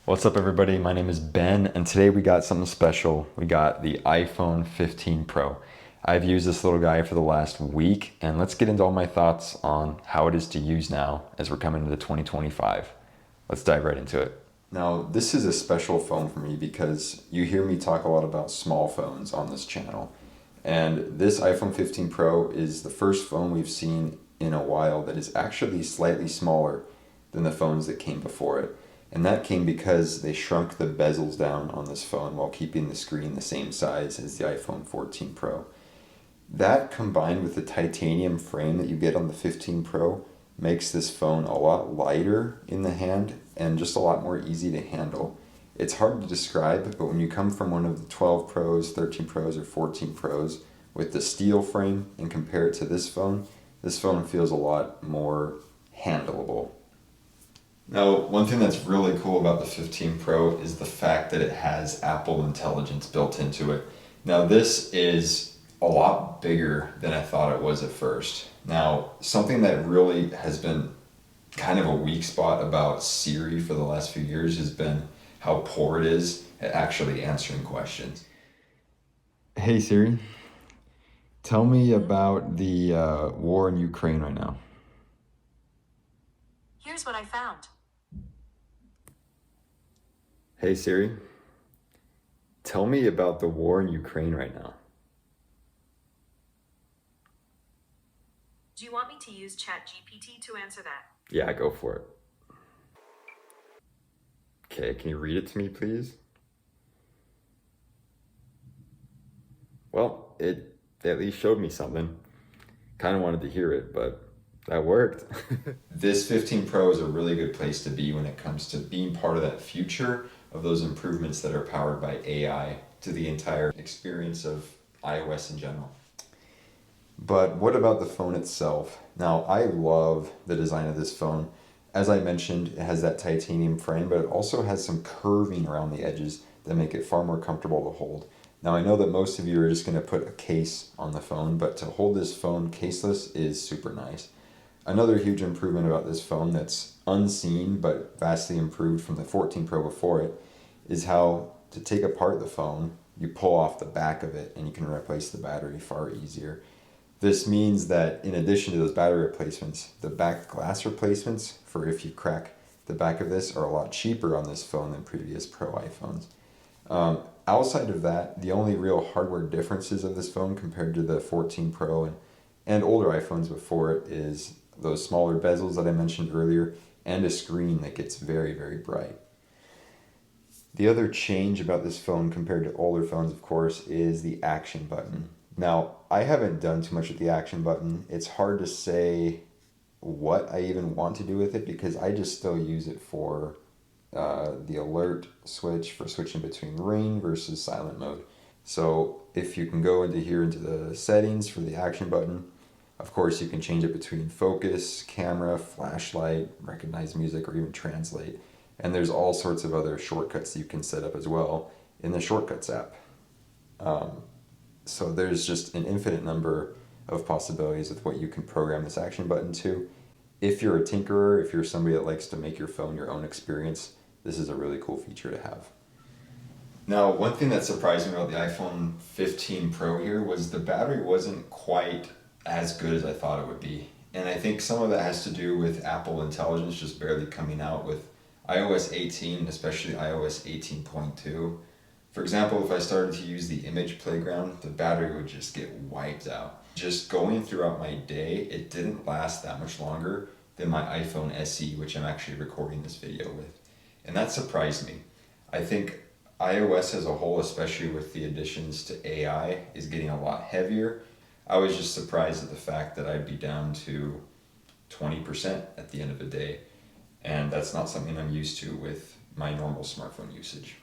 What's up, everybody? My name is Ben, and today we got something special. We got the iPhone 15 Pro. I've used this little guy for the last week, and let's get into all my thoughts on how it is to use now as we're coming into 2025. Let's dive right into it. Now, this is a special phone for me because you hear me talk a lot about small phones on this channel. And this iPhone 15 Pro is the first phone we've seen in a while that is actually slightly smaller than the phones that came before it. And that came because they shrunk the bezels down on this phone while keeping the screen the same size as the iPhone 14 Pro. That combined with the titanium frame that you get on the 15 Pro makes this phone a lot lighter in the hand and just a lot more easy to handle. It's hard to describe, but when you come from one of the 12 Pros, 13 Pros, or 14 Pros with the steel frame and compare it to this phone feels a lot more handleable. Now, one thing that's really cool about the 15 Pro is the fact that it has Apple Intelligence built into it. Now, this is a lot bigger than I thought it was at first. Now, something that really has been kind of a weak spot about Siri for the last few years has been how poor it is at actually answering questions. Hey Siri, tell me about the war in Ukraine right now. Here's what I found. Hey Siri, tell me about the war in Ukraine right now. Do you want me to use ChatGPT to answer that? Yeah, go for it. Okay, can you read it to me, please? Well, it at least showed me something. Kind of wanted to hear it, but that worked. This 15 Pro is a really good place to be when it comes to being part of that future of those improvements that are powered by AI to the entire experience of iOS in general. But what about the phone itself? Now, I love the design of this phone. As I mentioned, it has that titanium frame, but it also has some curving around the edges that make it far more comfortable to hold. Now, I know that most of you are just going to put a case on the phone, but to hold this phone caseless is super nice. Another huge improvement about this phone that's unseen but vastly improved from the 14 Pro before it is how to take apart the phone, you pull off the back of it and you can replace the battery far easier. This means that in addition to those battery replacements, the back glass replacements for if you crack the back of this are a lot cheaper on this phone than previous Pro iPhones. Outside of that, the only real hardware differences of this phone compared to the 14 Pro and older iPhones before it is those smaller bezels that I mentioned earlier and a screen that gets very, very bright. The other change about this phone compared to older phones, of course, is the action button. Now, I haven't done too much with the action button. It's hard to say what I even want to do with it because I just still use it for the alert switch for switching between ring versus silent mode. So if you can go into here into the settings for the action button, of course you can change it between focus, camera, flashlight, recognize music, or even translate. And there's all sorts of other shortcuts you can set up as well in the Shortcuts app. So there's just an infinite number of possibilities with what you can program this action button to. If you're a tinkerer, if you're somebody that likes to make your phone your own experience, this is a really cool feature to have. Now, one thing that surprised me about the iPhone 15 Pro here was the battery wasn't quite as good as I thought it would be. And I think some of that has to do with Apple Intelligence just barely coming out with iOS 18, especially iOS 18.2. For example, if I started to use the image playground, the battery would just get wiped out. Just going throughout my day, it didn't last that much longer than my iPhone SE, which I'm actually recording this video with. And that surprised me. I think iOS as a whole, especially with the additions to AI, is getting a lot heavier. I was just surprised at the fact that I'd be down to 20% at the end of the day. And that's not something I'm used to with my normal smartphone usage.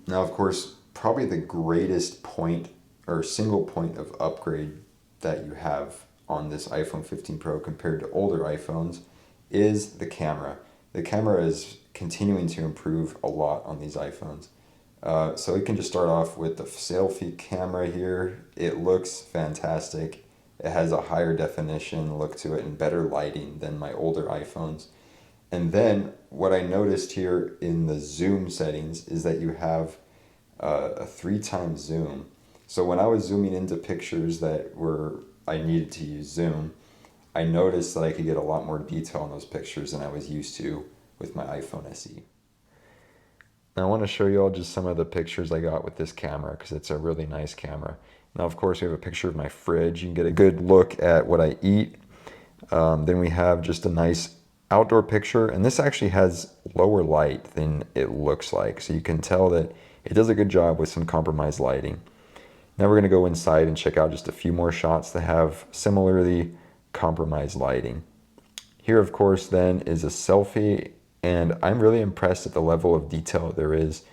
Now, of course, probably the greatest point or single point of upgrade that you have on this iPhone 15 Pro compared to older iPhones is the camera. The camera is continuing to improve a lot on these iPhones. So we can just start off with the selfie camera here. It looks fantastic. It has a higher definition look to it and better lighting than my older iPhones. And then what I noticed here in the zoom settings is that you have a 3x zoom. So when I was zooming into pictures that were I needed to use zoom, I noticed that I could get a lot more detail in those pictures than I was used to with my iPhone SE. Now I want to show you all just some of the pictures I got with this camera because it's a really nice camera. Now of course we have a picture of my fridge. You can get a good look at what I eat. Then we have just a nice outdoor picture, and this actually has lower light than it looks like. So you can tell that it does a good job with some compromised lighting. Now we're going to go inside and check out just a few more shots that have similarly compromised lighting. Here, of course, then is a selfie, and I'm really impressed at the level of detail there is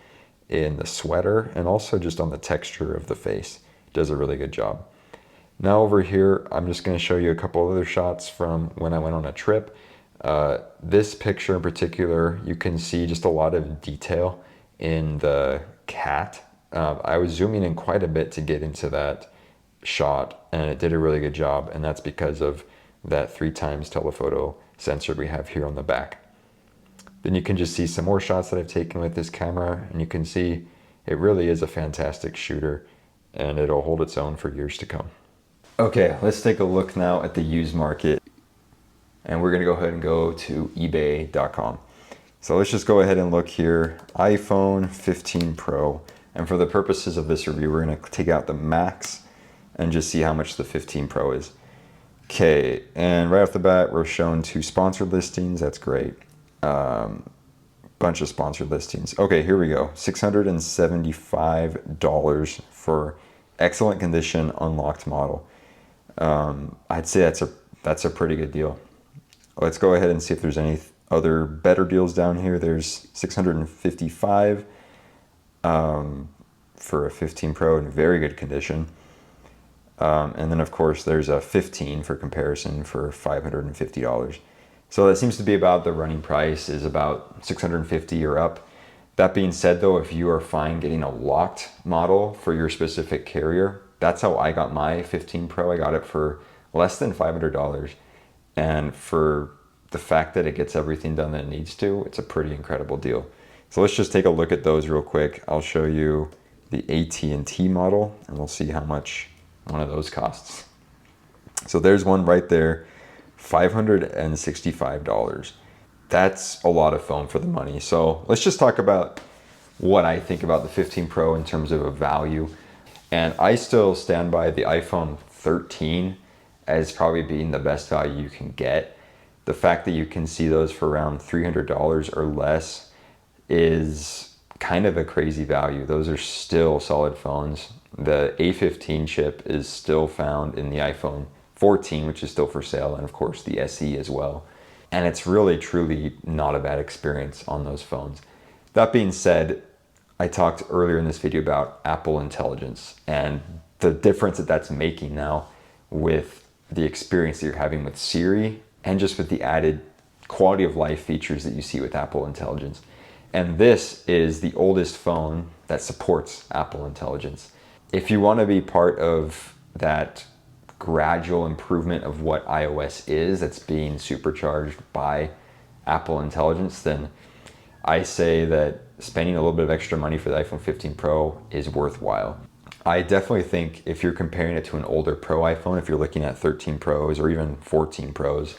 in the sweater and also just on the texture of the face. It does a really good job. Now over here, I'm just going to show you a couple other shots from when I went on a trip. This picture in particular, you can see just a lot of detail in the cat. I was zooming in quite a bit to get into that shot, and it did a really good job, and that's because of that 3x telephoto sensor we have here on the back. Then you can just see some more shots that I've taken with this camera, and you can see it really is a fantastic shooter, and it'll hold its own for years to come. Okay, let's take a look now at the used market, and we're gonna go ahead and go to ebay.com. So let's just go ahead and look here, iPhone 15 Pro. And for the purposes of this review, we're gonna take out the max and just see how much the 15 Pro is. Okay, and right off the bat, we're shown 2 sponsored listings. That's great. Bunch of sponsored listings. Okay, here we go. $675 for excellent condition, unlocked model. I'd say that's a pretty good deal. Let's go ahead and see if there's any other better deals down here. There's $655 for a 15 Pro in very good condition. And then of course there's a 15 for comparison for $550. So that seems to be about the running price is about $650 or up. That being said though, if you are fine getting a locked model for your specific carrier, that's how I got my 15 Pro. I got it for less than $500. And for the fact that it gets everything done that it needs to, it's a pretty incredible deal. So let's just take a look at those real quick. I'll show you the AT&T model and we'll see how much one of those costs. So there's one right there, $565. That's a lot of phone for the money. So let's just talk about what I think about the 15 Pro in terms of a value. And I still stand by the iPhone 13 as probably being the best value you can get. The fact that you can see those for around $300 or less is kind of a crazy value. Those are still solid phones. The A15 chip is still found in the iPhone 14, which is still for sale, and of course the SE as well. And it's really, truly not a bad experience on those phones. That being said, I talked earlier in this video about Apple Intelligence and the difference that that's making now with the experience that you're having with Siri and just with the added quality of life features that you see with Apple Intelligence. And this is the oldest phone that supports Apple Intelligence. If you want to be part of that gradual improvement of what iOS is that's being supercharged by Apple Intelligence, then I say that spending a little bit of extra money for the iPhone 15 Pro is worthwhile. I definitely think if you're comparing it to an older Pro iPhone, if you're looking at 13 Pros or even 14 Pros,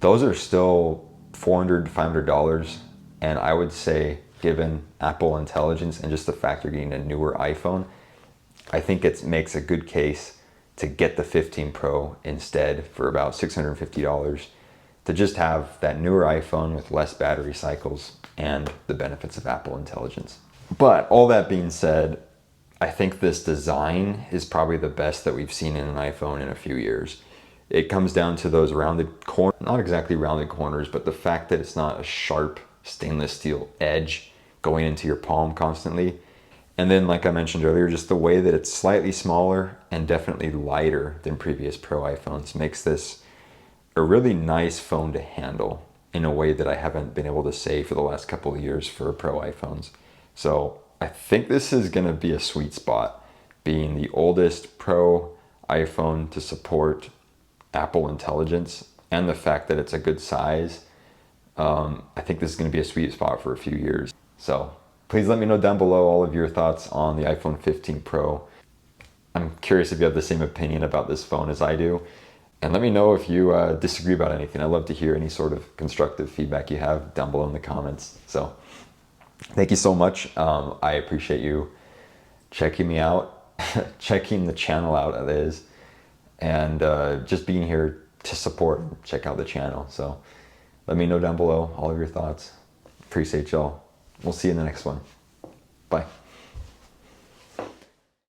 those are still $400 to $500. And I would say, given Apple Intelligence and just the fact you're getting a newer iPhone, I think it makes a good case to get the 15 Pro instead for about $650 to just have that newer iPhone with less battery cycles and the benefits of Apple Intelligence. But all that being said, I think this design is probably the best that we've seen in an iPhone in a few years. It comes down to those rounded corners, not exactly rounded corners, but the fact that it's not a sharp stainless steel edge going into your palm constantly. And then, like I mentioned earlier, just the way that it's slightly smaller and definitely lighter than previous Pro iPhones makes this a really nice phone to handle in a way that I haven't been able to say for the last couple of years for Pro iPhones. So I think this is going to be a sweet spot, being the oldest Pro iPhone to support Apple Intelligence and the fact that it's a good size. I think this is going to be a sweet spot for a few years. So please let me know down below all of your thoughts on the iPhone 15 Pro. I'm curious if you have the same opinion about this phone as I do. And let me know if you disagree about anything. I'd love to hear any sort of constructive feedback you have down below in the comments. So thank you so much. I appreciate you checking me out, checking the channel out, that is, and just being here to support and check out the channel. So let me know down below all of your thoughts. Appreciate y'all. We'll see you in the next one. Bye.